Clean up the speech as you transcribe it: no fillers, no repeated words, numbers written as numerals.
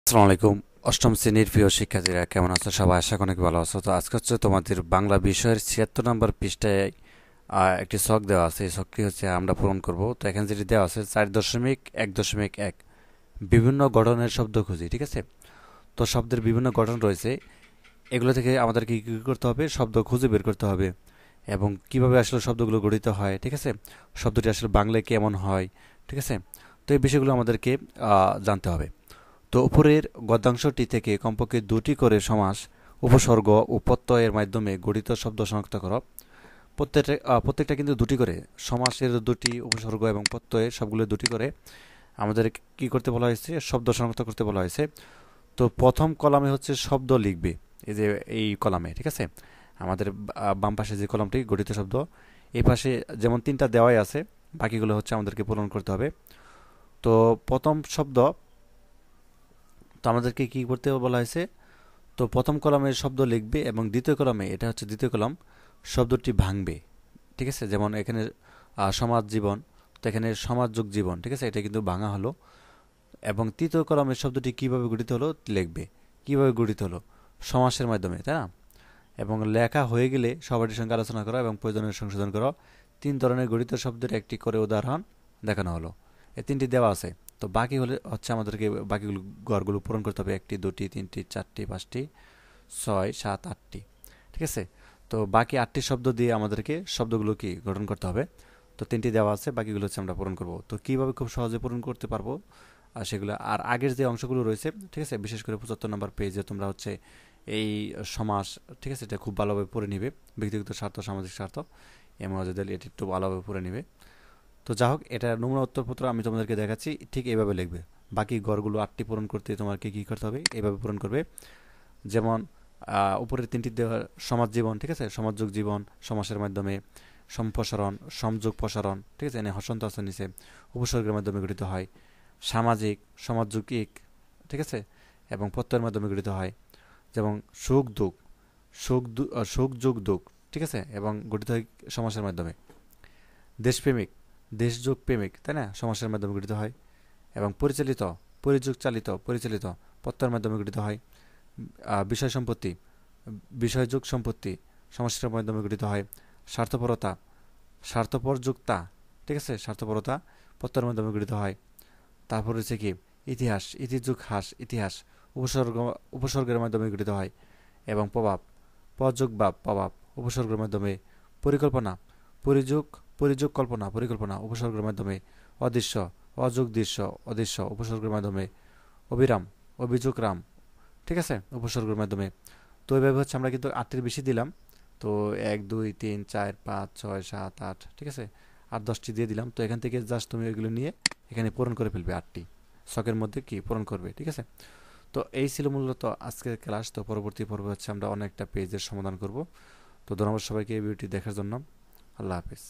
আসসালামু আলাইকুম। অষ্টম শ্রেণীর প্রিয় শিক্ষার্থীরা কেমন আছো? সবাই আশা করি অনেক ভালো আছো। তো আজকে হচ্ছে তোমাদের বাংলা বিষয়ের ৭৬ নম্বর পৃষ্ঠায় একটি ছক দেওয়া আছে। এই ছকটি হচ্ছে আমরা পূরণ করব। তো এখানে যেটি দেওয়া আছে ৪.১.১ বিভিন্ন গঠনের শব্দ খুঁজি, ঠিক আছে? তো শব্দের বিভিন্ন গঠন রয়েছে, এগুলো থেকে আমাদেরকে কী করতে হবে? শব্দ খুঁজে বের করতে হবে এবং কিভাবে আসলে শব্দগুলো গঠিত হয়, ঠিক আছে? শব্দটি আসলে বাংলায় কেমন হয়, ঠিক আছে? তো এই বিষয়গুলো আমাদেরকে জানতে হবে। তো উপরের গদ্যাংশটি থেকে কমপক্ষে দুটি করে সমাস, উপসর্গ ও প্রত্যয়ের মাধ্যমে গঠিত শব্দ শনাক্ত করো। প্রত্যেকটা কিন্তু দুটি করে সমাসের দুটি, উপসর্গ এবং প্রত্যয়ের সবগুলো দুটি করে আমাদের কি করতে বলা হয়েছে? শব্দ শনাক্ত করতে বলা হয়েছে। তো প্রথম কলামে হচ্ছে শব্দ লিখবে, এই যে এই কলামে, ঠিক আছে? আমাদের বাম পাশে যে কলামটি গঠিত শব্দ, এই পাশে যেমন তিনটা দেওয়াই আছে, বাকিগুলো হচ্ছে আমাদেরকে পূরণ করতে হবে। তো প্রথম শব্দ, তো আমাদেরকে কি করতে বলা হয়েছে? তো প্রথম কলামে শব্দ লিখবে এবং দ্বিতীয় কলামে, এটা হচ্ছে দ্বিতীয় কলাম, শব্দটি ভাঙবে, ঠিক আছে? যেমন এখানে সমাজ জীবন, তো এখানে সমাজ যুগ জীবন, ঠিক আছে? এটা কিন্তু ভাঙা হলো। এবং তৃতীয় কলামের শব্দটি কিভাবে গঠিত হলো লিখবে। কিভাবে গঠিত হলো? সমাসের মাধ্যমে, তাই না? এবং লেখা হয়ে গেলে সবারটির সঙ্গে আলোচনা করো এবং প্রয়োজনীয় সংশোধন করো। ৩ ধরনের গঠিত শব্দের একটি করে উদাহরণ দেখানো হলো। এই তিনটি দেওয়া আছে। তো বাকি হলে হচ্ছে আমাদেরকে বাকিগুলো ঘরগুলো পূরণ করতে হবে। ১টি, ২টি, ৩টি, ৪টি, ৫টি, ৬, ৭, ৮টি, ঠিক আছে? তো বাকি ৮টি শব্দ দিয়ে আমাদেরকে শব্দগুলো কি গঠন করতে হবে। তো ৩টি দেওয়া আছে, বাকিগুলো হচ্ছে আমরা পূরণ করব। তো কীভাবে খুব সহজে পূরণ করতে পারবো আর সেগুলো, আর আগের যে অংশগুলো রয়েছে, ঠিক আছে, বিশেষ করে ৭৫ নম্বর পেজে তোমরা হচ্ছে এই সমাস, ঠিক আছে, এটা খুব ভালোভাবে পড়ে নিবে। ব্যক্তিগত স্বার্থ, সামাজিক স্বার্থ, এমওয়াজেদাল, এটি একটু ভালোভাবে পড়ে নিবে। তো যা হোক, এটা নমুনা উত্তরপত্র আমি তোমাদেরকে দেখাচ্ছি, ঠিক এইভাবে লিখবে। বাকি ঘরগুলো 8টি পূরণ করতে তোমাকে কী করতে হবে? এইভাবে পূরণ করবে। যেমন উপরের 3টি দেওয়া সমাজ জীবন, ঠিক আছে, সমাজযোগ জীবন, সমাসের মাধ্যমে, সম্প্রসারণ, সংযোগ প্রসারণ, ঠিক আছে, এনে হসন্ত আছে নিচে, উপসর্গের মাধ্যমে গঠিত হয়। সামাজিক, সমাজযোগিক, ঠিক আছে, এবং প্রত্যয়ের মাধ্যমে গঠিত হয়। যেমন সুখ দুঃখ, সুখ যোগ দুঃখ, ঠিক আছে, এবং গঠিত হয় সমাসের মাধ্যমে। দেশপ্রেমিক, দেশযোগ প্রেমিক, তাই না, সমাসের মাধ্যমে গঠিত হয়। এবং পরিচালিত, পরিযোগ চালিত, পরিচালিত, প্রত্যয়ের মাধ্যমে গঠিত হয়। বিষয় সম্পত্তি, বিষয়যোগ সম্পত্তি, সমাসের মাধ্যমে গঠিত হয়। স্বার্থপরতা, স্বার্থপরযুক্তা, ঠিক আছে, স্বার্থপরতা, প্রত্যয়ের মাধ্যমে গঠিত হয়। তারপর হচ্ছে কি ইতিহাস, ইতিযোগ হাস, ইতিহাস, উপসর্গ, উপসর্গের মাধ্যমে গঠিত হয়। এবং প্রভাব, প্রযোগ বা প্রভাব, উপসর্গের মাধ্যমে। পরিকল্পনা, পরিযোগ, পরিযোগ কল্পনা, পরিকল্পনা, উপসর্গের মাধ্যমে। অদৃশ্য, অযোগ দৃশ্য, অদৃশ্য, উপসর্গের মাধ্যমে। অবিরাম, অভিযোগ রাম, ঠিক আছে, উপসর্গের মাধ্যমে। তো এইভাবে হচ্ছে আমরা কিন্তু 8টির বেশি দিলাম। তো 1, 2, 3, 4, 5, 6, 7, 8, ঠিক আছে, 8, 10টি দিয়ে দিলাম। তো এখান থেকে জাস্ট তুমি ওইগুলো নিয়ে এখানে পূরণ করে ফেলবে 8টি ছকের মধ্যে কি পূরণ করবে, ঠিক আছে? তো এই ছিল মূলত আজকের ক্লাস। তো পরবর্তী পর্বে হচ্ছে আমরা অনেকটা পেজের সমাধান করব। তো ধন্যবাদ সবাইকে এই ভিডিওটি দেখার জন্য। আল্লাহ হাফেজ।